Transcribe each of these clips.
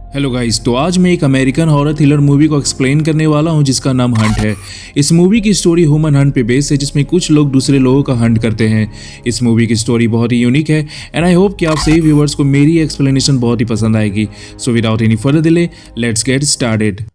Hello guys, तो आज मैं एक अमेरिकन हॉरर थ्रिलर मूवी को एक्सप्लेन करने वाला हूं जिसका नाम हंट है। इस मूवी की स्टोरी ह्यूमन हंट पे बेस्ड है, जिसमें कुछ लोग दूसरे लोगों का हंट करते हैं। इस मूवी की स्टोरी बहुत ही यूनिक है एंड आई होप कि आप सही व्यूअर्स को मेरी एक्सप्लेनेशन बहुत ही पसंद आएगी। So without any further delay let's get started.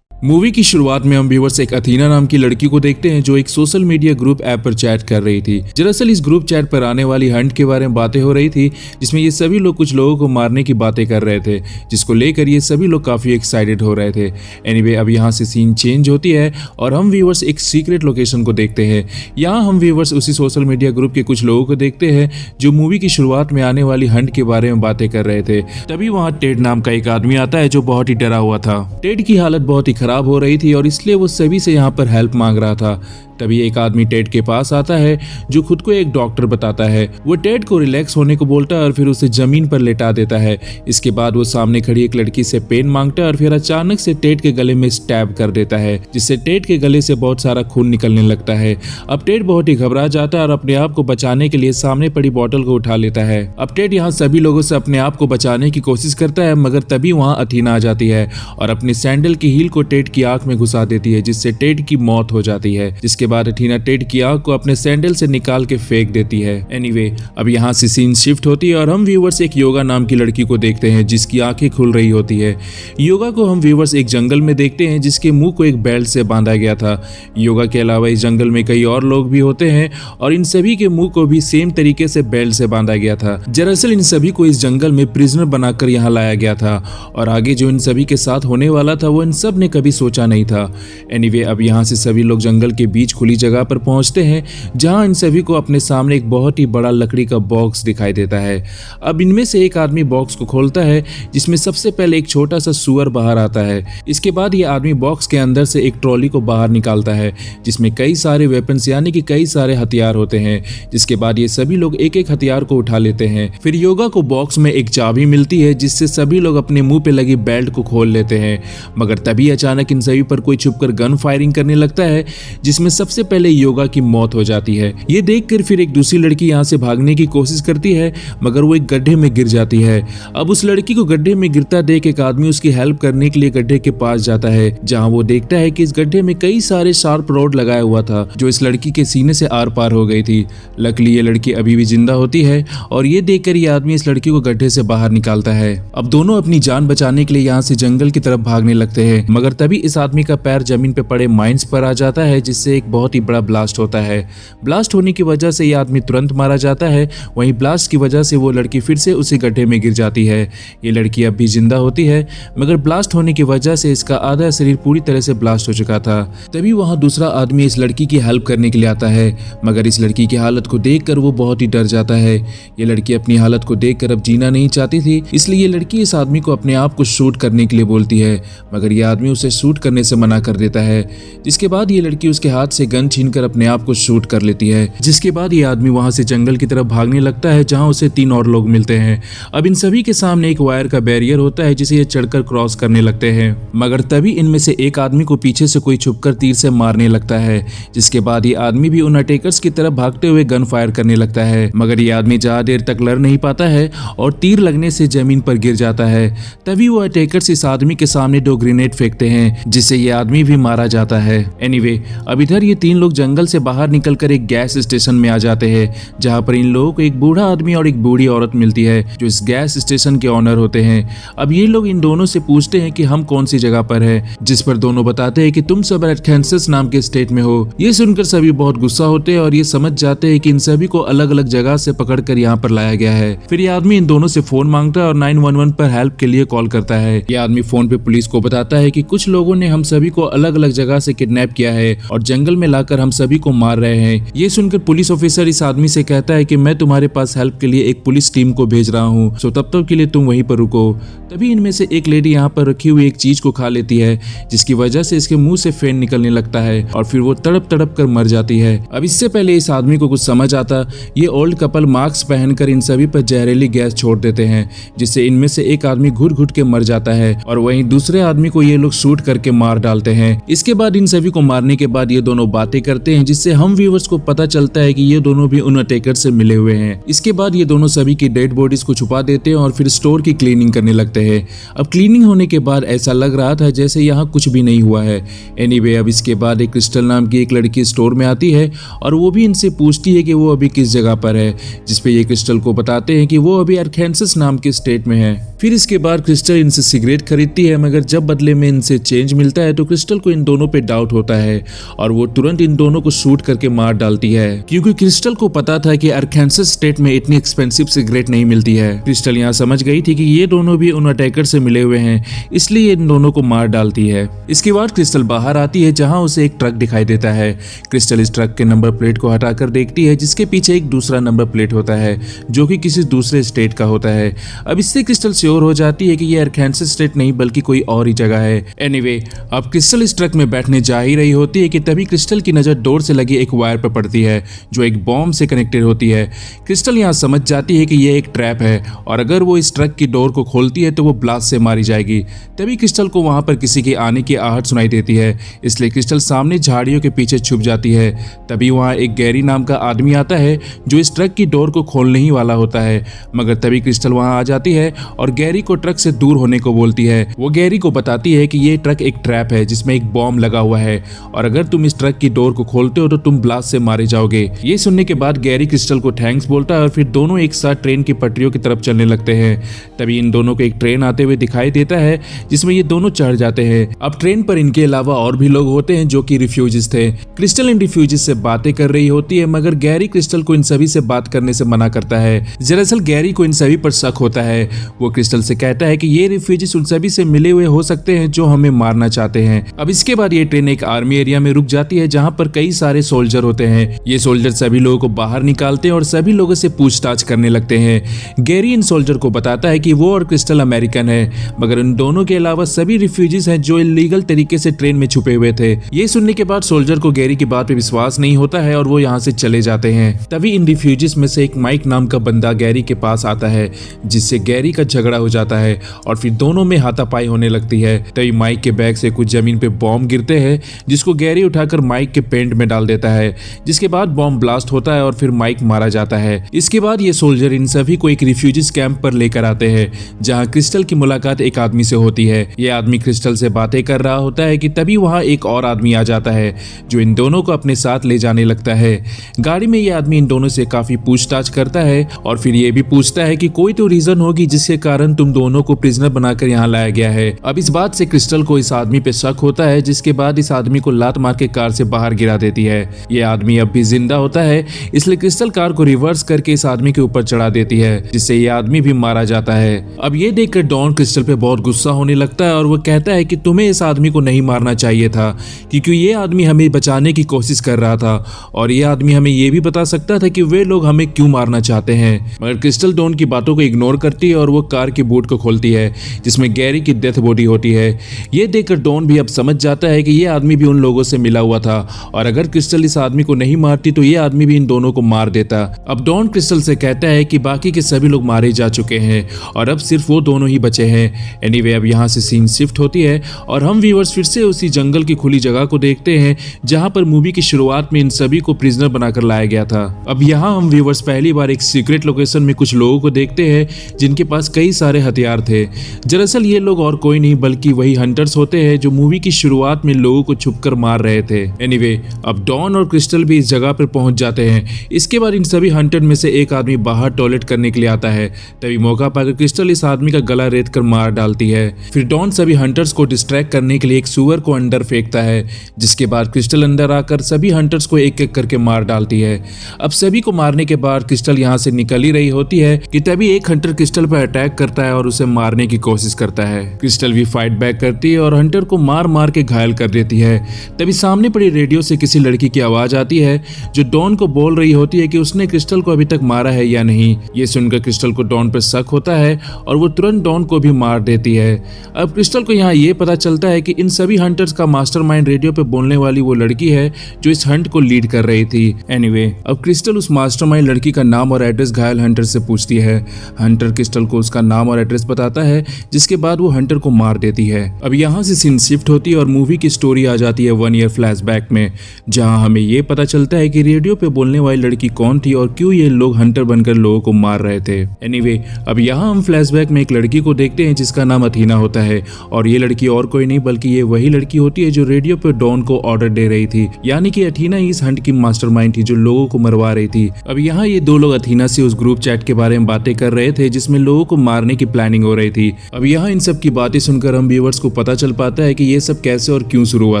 Movie की शुरुआत में हम व्यूअर्स एक अथीना नाम की लड़की को देखते हैं जो एक सोशल मीडिया ग्रुप ऐप पर चैट कर रही थी। दरअसल इस ग्रुप चैट पर आने वाली हंट के बारे में बातें हो रही थी, जिसमें ये सभी लोग कुछ लोगों को मारने की बातें कर रहे थे, जिसको लेकर ये सभी लोग काफी एक्साइटेड हो रहे थे। एनीवे, अब यहाँ से सीन चेंज होती है और हम व्यूअर्स एक सीक्रेट लोकेशन को देखते हैं। यहाँ हम व्यूअर्स उसी सोशल मीडिया ग्रुप के कुछ लोगों को देखते हैं जो मूवी की शुरुआत में आने वाली हंट के बारे में बातें कर रहे थे। तभी वहाँ टेड नाम का एक आदमी आता है जो बहुत ही डरा हुआ था। टेड की हालत बहुत ही खराब हो रही थी और इसलिए वो सभी से यहाँ पर हेल्प मांग रहा था। तभी एक आदमी टेड के पास आता है जो खुद को एक डॉक्टर बताता है। वो टेड को रिलैक्स होने को बोलता है और फिर उसे जमीन पर लेटा देता है। इसके बाद वो सामने खड़ी एक लड़की से पेन मांगता है और फिर अचानक से टेड के गले में स्टैब कर देता है, जिससे टेड के गले से बहुत सारा खून निकलने लगता है। अब टेड बहुत ही घबरा जाता है और अपने आप को बचाने के लिए सामने पड़ी बोतल को उठा लेता है। अब टेड यहाँ सभी लोगों से अपने आप को बचाने की कोशिश करता है, मगर तभी वहाँ अथीना आ जाती है और अपनी सैंडल की हील को टेड की आंख में घुसा देती है, जिससे टेड की मौत हो जाती है। जिसके बाद अथीना टेड की आंख को अपने सैंडल से निकाल के फेंक देती है। एनीवे, अब यहाँ से सीन शिफ्ट होती है और हम व्यूअर्स एक योगा नाम की लड़की को देखते हैं जिसकी आंखें खुल रही होती है। योगा को हम व्यूअर्स एक जंगल में देखते हैं जिसके मुंह को एक बेल्ट से बांधा गया था। योगा के अलावा इस जंगल में कई और लोग भी होते हैं और इन सभी के मुंह को भी सेम तरीके से बेल्ट से बांधा गया था। दरअसल इन सभी को इस जंगल में प्रिजनर बनाकर यहाँ लाया गया था और आगे जो इन सभी के साथ होने वाला था वो इन सब ने कभी सोचा नहीं था। एनीवे, अब यहाँ से सभी लोग जंगल के बीच खुली जगह पर पहुंचते हैं जहां इन सभी को अपने सामने एक बहुत ही बड़ा लकड़ी का बॉक्स दिखाई देता है। अब इनमें से एक आदमी बॉक्स को खोलता है जिसमें सबसे पहले एक छोटा सा सुअर बाहर आता है। इसके बाद ये आदमी बॉक्स के अंदर से एक ट्रॉली को बाहर निकालता है जिसमें कई सारे वेपन्स यानी कि कई सारे हथियार होते हैं। जिसके बाद ये सभी लोग एक एक हथियार को उठा लेते हैं। फिर योगा को बॉक्स में एक चाबी मिलती है जिससे सभी लोग अपने मुंह पे लगी बेल्ट को खोल लेते हैं, मगर तभी अचानक इन सभी पर कोई छुपकर गन फायरिंग करने लगता है जिसमें सबसे पहले योगा की मौत हो जाती है। ये देखकर फिर एक दूसरी लड़की यहाँ से भागने की कोशिश करती है, मगर वो एक गड्ढे में गिर जाती है। अब उस लड़की को गड्ढे में गिरता देख एक आदमी उसकी हेल्प करने के लिए गड्ढे के पास जाता है, जहाँ वो देखता है कि इस गड्ढे में कई सारे शार्प रॉड लगाया हुआ था जो इस लड़की के सीने से आर पार हो गई थी। लकीली ये लड़की अभी भी जिंदा होती है और ये देखकर ये आदमी इस लड़की को गड्ढे से बाहर निकालता है। अब दोनों अपनी जान बचाने के लिए यहाँ से जंगल की तरफ भागने लगते हैं, मगर तभी इस आदमी का पैर जमीन पे पड़े माइंस पर आ जाता है, जिससे एक बहुत ही बड़ा ब्लास्ट होता है। ब्लास्ट होने की वजह से ये आदमी तुरंत मारा जाता है। वहीं ब्लास्ट की वजह से वो लड़की फिर से उसी गड्ढे में गिर जाती है। ये लड़की अब भी जिंदा होती है, मगर ब्लास्ट होने की वजह से इसका आधा शरीर पूरी तरह से ब्लास्ट हो चुका था। तभी वहां दूसरा आदमी इस लड़की की हेल्प करने के लिए आता है, मगर इस लड़की की हालत को देखकर वो बहुत ही डर जाता है। ये लड़की अपनी हालत को देखकर अब जीना नहीं चाहती थी, इसलिए ये लड़की इस आदमी को अपने आप को शूट करने के लिए बोलती है, मगर ये आदमी उसे शूट करने से मना कर देता है। जिसके बाद ये लड़की उसके हाथ से गन छीनकर अपने आप को शूट कर लेती है। जिसके बाद ये आदमी वहां से जंगल की तरफ भागने लगता है जहां उसे 3 और लोग मिलते हैं। अब इन सभी के सामने एक वायर का बैरियर होता है जिसे ये चढ़कर क्रॉस करने लगते हैं, मगर तभी इनमें से एक आदमी को पीछे से कोई छुपकर तीर से मारने लगता है। जिसके बाद ये आदमी भी उन अटैकर्स की तरफ भागते हुए गन फायर करने लगता है, मगर ये आदमी ज्यादा देर तक लड़ नहीं पाता है और तीर लगने से जमीन पर गिर जाता है। तभी वो अटैकर्स इस आदमी के सामने 2 ग्रेनेड फेंकते हैं जिससे ये आदमी भी मारा जाता है। एनीवे, अब इधर ये 3 लोग जंगल से बाहर निकलकर एक गैस स्टेशन में आ जाते हैं, जहां पर इन लोगों को एक बूढ़ा आदमी और एक बूढ़ी औरत मिलती है जो इस गैस स्टेशन के ऑनर होते हैं। अब ये लोग इन दोनों से पूछते हैं कि हम कौन सी जगह पर है, जिस पर दोनों बताते हैं कि तुम सब अरकानसास नाम के स्टेट में हो। ये सुनकर सभी बहुत गुस्सा होते हैं और ये समझ जाते हैं कि इन सभी को अलग अलग जगह से पकड़कर यहाँ पर लाया गया है। फिर ये आदमी इन दोनों से फोन मांगता है और 911 पर हेल्प के लिए कॉल करता है। ये आदमी फोन पे पुलिस को बताता है कि कुछ लोगों ने हम सभी को अलग अलग जगह से किडनैप किया है और जंगल में लाकर हम सभी को मार रहे हैं। ये सुनकर पुलिस ऑफिसर इस आदमी से कहता है कि मैं तुम्हारे पास हेल्प के लिए एक पुलिस टीम को भेज रहा हूँ, सो तब तक के लिए तुम वहीं पर रुको। तभी इनमें से एक लेडी यहाँ पर रखी हुई एक चीज को खा लेती है, जिसकी वजह से इसके मुंह से फेन निकलने लगता है और फिर वो तड़प तड़प कर मर जाती है। अब इससे पहले इस आदमी को कुछ समझ आता, ये ओल्ड कपल मास्क पहनकर इन सभी पर जहरीली गैस छोड़ देते हैं, जिससे इनमें से एक आदमी घुट घुट के मर जाता है और वहीं दूसरे आदमी को ये लोग शूट शूट करके मार डालते हैं। इसके बाद इन सभी को मारने के बाद ये दोनों बातें करते हैं, जिससे हम व्यूवर्स को पता चलता है कि ये दोनों भी अंडरटेकर से मिले हुए हैं। इसके बाद ये दोनों सभी की डेड बॉडीज को छुपा देते हैं और फिर स्टोर की क्लीनिंग करने लगते हैं। अब क्लीनिंग होने के बाद ऐसा लग रहा था जैसे यहाँ कुछ भी नहीं हुआ है। एनीवे, अब इसके बाद एक क्रिस्टल नाम की एक लड़की स्टोर में आती है और वो भी इनसे पूछती है कि वो अभी किस जगह पर है, जिसपे ये क्रिस्टल को बताते हैं कि वो अभी अरकानसास नाम के स्टेट में है। फिर इसके बाद क्रिस्टल इनसे सिगरेट खरीदती है, मगर जब बदले में इनसे चेंज मिलता है तो क्रिस्टल को इन दोनों पे डाउट होता है और वो तुरंत इन दोनों को शूट करके मार डालती है, क्योंकि क्रिस्टल को पता था कि अरकानसास स्टेट में इतनी एक्सपेंसिव सिगरेट नहीं मिलती है। क्रिस्टल यहाँ समझ गई थी कि ये दोनों भी अंडरटेकर से मिले हुए हैं, इसलिए इन दोनों को मार डालती है। इसके बाद क्रिस्टल बाहर आती है, जहाँ उसे एक ट्रक दिखाई देता है। क्रिस्टल इस ट्रक के नंबर प्लेट को हटाकर देखती है, जिसके पीछे एक दूसरा नंबर प्लेट होता है जो कि किसी दूसरे स्टेट का होता है। अब इससे क्रिस्टल श्योर हो जाती है कि ये अरकानसास स्टेट नहीं बल्कि कोई और ही जगह है। एनीवे, अब क्रिस्टल इस ट्रक में बैठने जा ही रही होती है कि तभी क्रिस्टल की नजर डोर से लगी एक वायर पर पड़ती है जो एक बॉम्ब से कनेक्टेड होती है। क्रिस्टल यहाँ समझ जाती है कि यह एक ट्रैप है और अगर वो इस ट्रक की डोर को खोलती है तो वो ब्लास्ट से मारी जाएगी। तभी क्रिस्टल को वहां पर किसी के आने की आहट सुनाई देती है, इसलिए क्रिस्टल सामने झाड़ियों के पीछे छुप जाती है। तभी वहां एक गैरी नाम का आदमी आता है जो इस ट्रक की डोर को खोलने ही वाला होता है, मगर तभी क्रिस्टल वहां आ जाती है और गैरी को ट्रक से दूर होने को बोलती है। वो गैरी को बताती है कि ये ट्रक एक ट्रैप है जिसमें एक बॉम्ब लगा हुआ है और अगर तुम इस ट्रक की डोर को खोलते हो तो तुम ब्लास्ट से मारे जाओगे। ये सुनने के बाद गैरी क्रिस्टल को थैंक्स बोलता है और फिर दोनों एक साथ ट्रेन की पटरियों की तरफ चलने लगते हैं। तभी इन दोनों को एक ट्रेन आते हुए दिखाई देता है जिसमें ये दोनों चढ़ जाते हैं। अब ट्रेन पर इनके अलावा और भी लोग होते हैं जो कि रिफ्यूजीज थे। क्रिस्टल इन रिफ्यूजीज से बातें कर रही होती है, मगर गैरी क्रिस्टल को इन सभी से बात करने से मना करता है। दरअसल गैरी को इन सभी पर शक होता है। वो क्रिस्टल से कहता है कि ये रिफ्यूजीज उन सभी से मिले हुए हो सकते हैं जो हमें मारना चाहते हैं। अब इसके बाद ये ट्रेन एक आर्मी एरिया में रुक जाती है जहां पर कई सारे सोल्जर होते हैं। ये सोल्जर सभी लोगों को बाहर निकालते हैं और सभी लोगों से पूछताछ करने लगते हैं। गैरी इन सोल्जर को बताता है कि वो और क्रिस्टल अमेरिकन है, मगर इन दोनों के अलावा सभी रिफ्यूजीज हैं जो इलीगल तरीके से ट्रेन में छुपे हुए थे। ये सुनने के बाद सोल्जर को गैरी की बात पे विश्वास नहीं होता है और वो यहाँ से चले जाते हैं। तभी इन रिफ्यूजीज में से एक माइक नाम का बंदा गैरी के पास आता है, जिससे गैरी का झगड़ा हो जाता है और फिर दोनों में हाथापाई होने लगती है। तभी माइक के बैग से कुछ जमीन पे बॉम्ब गिरते हैं, जिसको गैरी उठाकर माइक के पेंट में डाल देता है, जिसके बाद बॉम्ब ब्लास्ट होता है और फिर माइक मारा जाता है। इसके बाद ये सोल्जर इन सभी को एक रिफ्यूजीज कैंप पर लेकर आते हैं, जहां क्रिस्टल की मुलाकात एक आदमी से होती है। यह आदमी क्रिस्टल से बातें कर रहा होता है कि तभी वहां एक और आदमी आ जाता है जो इन दोनों को अपने साथ ले जाने लगता है। गाड़ी में यह आदमी इन दोनों से काफी पूछताछ करता है और फिर ये भी पूछता है कि कोई तो रीजन होगी जिसके कारण तुम दोनों को प्रिजनर बनाकर यहाँ लाया गया है। अब इस बात से क्रिस्टल को इस आदमी पे शक होता है, जिसके बाद इस आदमी को लात मार के कार से बाहर गिरा देती है। यह आदमी अब भी जिंदा होता है, इसलिए क्रिस्टल कार को रिवर्स करके इस आदमी के ऊपर चढ़ा देती है, जिससे यह आदमी भी मारा जाता है। अब ये देखकर डॉन क्रिस्टल पे बहुत गुस्सा होने लगता है और वो कहता है कि तुम्हें इस आदमी को नहीं मारना चाहिए था, क्योंकि ये आदमी हमें बचाने की कोशिश कर रहा था और ये आदमी हमें ये भी बता सकता था कि वे लोग हमें क्यों मारना चाहते हैं। मगर क्रिस्टल डॉन की बातों को इग्नोर करती है और वो कार की बूट को खोलती है, जिसमें गैरी की डेथ बॉडी होती है। ये देखकर डॉन भी अब समझ जाता है कि ये आदमी भी उन लोगों से मिला हुआ था और अगर क्रिस्टल इस आदमी को नहीं मारती तो ये आदमी भी इन दोनों को मार देता। अब डॉन क्रिस्टल से कहता है कि बाकी के सभी लोग मारे जा चुके हैं और अब सिर्फ वो दोनों ही बचे हैं। एनीवे, अब यहाँ से सीन शिफ्ट होती है और हम व्यूअर्स फिर से उसी जंगल की खुली जगह को देखते हैं जहाँ पर मूवी की शुरुआत में इन सभी को प्रिजनर बनाकर लाया गया था। अब यहाँ हम व्यूअर्स पहली बार एक सीक्रेट लोकेशन में कुछ लोगों को देखते हैं जिनके पास कई सारे हथियार थे। दरअसल ये लोग और कोई नहीं बल्कि वही हंटर्स होते हैं जो मूवी की शुरुआत में लोगों को छुपकर मार रहे थे। एनीवे, अब डॉन और क्रिस्टल भी इस जगह पर पहुंच जाते हैं। इसके बाद इन सभी हंटर में से एक आदमी बाहर टॉयलेट करने के लिए आता है। तभी मौका पाकर क्रिस्टल इस आदमी का गला रेत कर मार डालती है। फिर डॉन सभी हंटर्स को डिस्ट्रैक्ट करने के लिए एक सुअर को अंदर फेंकता है, जिसके बाद क्रिस्टल अंदर आकर सभी हंटर्स को एक एक करके मार डालती है। अब सभी को मारने के बाद क्रिस्टल यहाँ से निकल ही रही होती है कि तभी एक हंटर क्रिस्टल पर अटैक करता है और उसे मारने की कोशिश करता है। क्रिस्टल भी फाइट बैक करती है और हंटर को मार मार के घायल कर देती है। तभी सामने पड़ी रेडियो से किसी लड़की की आवाज आती है जो डॉन को बोल रही होती है कि उसने क्रिस्टल को अभी तक मारा है या नहीं। ये सुनकर क्रिस्टल को डॉन पर शक होता है और वो तुरंत डॉन को भी मार देती है। अब क्रिस्टल को यहाँ ये पता चलता है कि इन सभी हंटर्स का मास्टरमाइंड रेडियो पे बोलने वाली वो लड़की है जो इस हंट को लीड कर रही थी। एनीवे, अब क्रिस्टल उस मास्टरमाइंड लड़की का नाम और एड्रेस घायल हंटर से पूछती है। हंटर क्रिस्टल को उसका नाम और एड्रेस बताता है, जिसके बाद वो हंटर को मार देती है। अब यहाँ यहाँ से सीन शिफ्ट होती है और मूवी की स्टोरी आ जाती है 1 ईयर फ्लैशबैक में, जहाँ हमें ये पता चलता है कि रेडियो पे बोलने वाली लड़की कौन थी और क्यों ये लोग हंटर बनकर लोगों को मार रहे थे। एनीवे, अब यहाँ हम फ्लैशबैक में एक लड़की को देखते हैं जिसका नाम अथीना होता है, और ये लड़की और कोई नहीं बल्कि ये वही लड़की होती है जो रेडियो पे डॉन को ऑर्डर दे रही थी, यानी कि अथीना इस हंट की मास्टरमाइंड थी जो लोगों को मरवा रही थी। अब यहाँ ये दो लोग अथीना से उस ग्रुप चैट के बारे में बातें कर रहे थे जिसमें लोगों को मारने की प्लानिंग हो रही थी। अब यहाँ इन सब की बातें सुनकर हम व्यूअर्स को पता चल पाता है कि ये सब कैसे और क्यों शुरू हुआ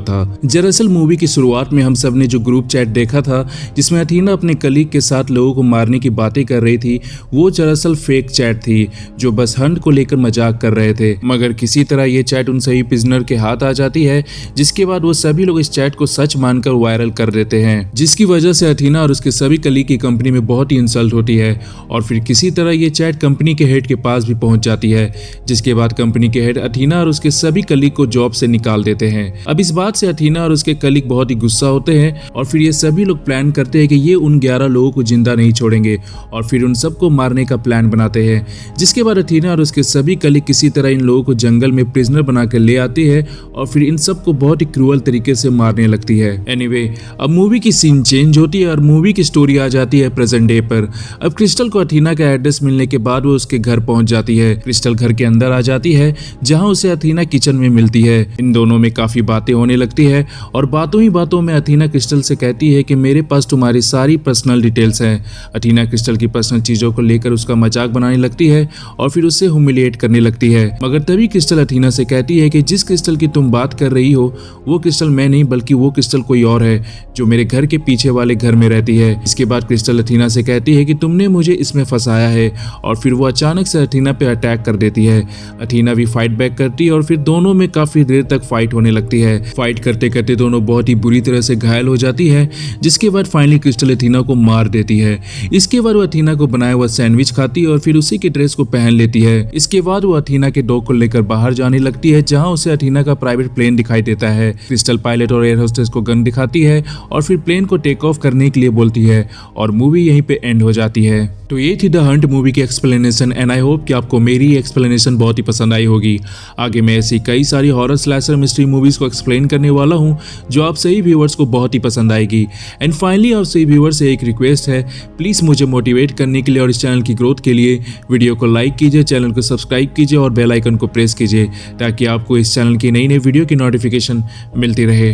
था। दरअसल मूवी की शुरुआत में हम सब ने जो ग्रुप चैट देखा था जिसमें अथीना अपने कलीग के साथ लोगों को मारने की बातें कर रही थी, वो दरअसल फेक चैट थी जो बस हंट को लेकर मजाक कर रहे थे। मगर किसी तरह ये चैट उन सभी प्रिजनर के हाथ आ जाती है, जिसके बाद वो सभी लोग इस चैट को सच मानकर वायरल कर देते हैं, जिसकी वजह से अथीना और उसके सभी कलीग की कंपनी में बहुत ही इंसल्ट होती है। और फिर किसी तरह ये चैट कंपनी के हेड के पास भी पहुंच जाती है, जिसके बाद कंपनी के हेड अथीना और उसके सभी कलीग को जॉब से निकाल देते हैं। अब इस बात से अथीना और उसके कलीग बहुत ही गुस्सा होते हैं और फिर ये सभी लोग प्लान करते हैं कि ये उन 11 लोगों को जिंदा नहीं छोड़ेंगे और फिर उन सबको मारने का प्लान बनाते हैं। जिसके बाद अथीना और उसके सभी कलीग किसी तरह इन लोगों को जंगल में प्रिजनर बनाकर ले आती है और फिर इन सबको बहुत ही क्रूअल तरीके से मारने लगती है। एनीवे, अब मूवी की सीन चेंज होती है और मूवी की स्टोरी आ जाती है प्रेजेंट डे पर। अब क्रिस्टल को अथीना का एड्रेस मिलने के बाद वो उसके घर पहुंच जाती है। क्रिस्टल घर के अंदर आ जाती है जहां उसे अथीना किचन में मिलती है। इन दोनों में काफी बातें होने लगती है और बातों ही बातों में अथीना क्रिस्टल से कहती है कि मेरे पास तुम्हारी सारी पर्सनल डिटेल्स हैं। अथीना क्रिस्टल की पर्सनल चीजों को लेकर उसका मजाक बनाने लगती है और फिर उससे ह्यूमिलिएट करने लगती है। मगर तभी क्रिस्टल अथीना से कहती है कि जिस क्रिस्टल की तुम बात कर रही हो वो क्रिस्टल मैं नहीं बल्कि वो क्रिस्टल कोई और है जो मेरे घर के पीछे वाले घर में रहती है। इसके बाद क्रिस्टल अथीना से कहती है कि तुमने मुझे इसमें फंसाया है और फिर वो अचानक से अथीना पे अटैक कर देती है। अथीना भी फाइट बैक करती है और फिर दोनों में काफी देर तक फाइट होने लगती है। फाइट करते करते दोनों बहुत ही बुरी तरह से घायल हो जाती है, जिसके बाद फाइनली क्रिस्टल अथीना को मार देती है। इसके बाद वो अथीना को बनाया हुआ सैंडविच खाती है और फिर उसी की ड्रेस को पहन लेती है। इसके बाद वो अथीना के डॉग को लेकर बाहर जाने लगती है जहां उसे अथीना का प्राइवेट प्लेन दिखाई देता है। क्रिस्टल पायलट और एयर होस्टेस को गन दिखाती है और फिर प्लेन को टेक ऑफ करने के लिए बोलती है और मूवी यहीं पे एंड हो जाती है। तो ये थी द हंट मूवी की एक्सप्लेनेशन एंड आई होप कि आपको मेरी एक्सप्लेनेशन बहुत ही पसंद आई होगी। आगे मैं ऐसी कई सारी हॉरर स्लैशर मिस्ट्री मूवीज को एक्सप्लेन करने वाला हूं जो आप सही व्यूअर्स को बहुत ही पसंद आएगी। एंड फाइनली आप सही व्यूअर्स से एक रिक्वेस्ट है, प्लीज मुझे मोटिवेट करने के लिए और इस चैनल की ग्रोथ के लिए वीडियो को लाइक कीजिए, चैनल को सब्सक्राइब कीजिए और बेल आइकन को प्रेस कीजिए ताकि आपको इस चैनल की नई नई वीडियो की नोटिफिकेशन मिलती रहे।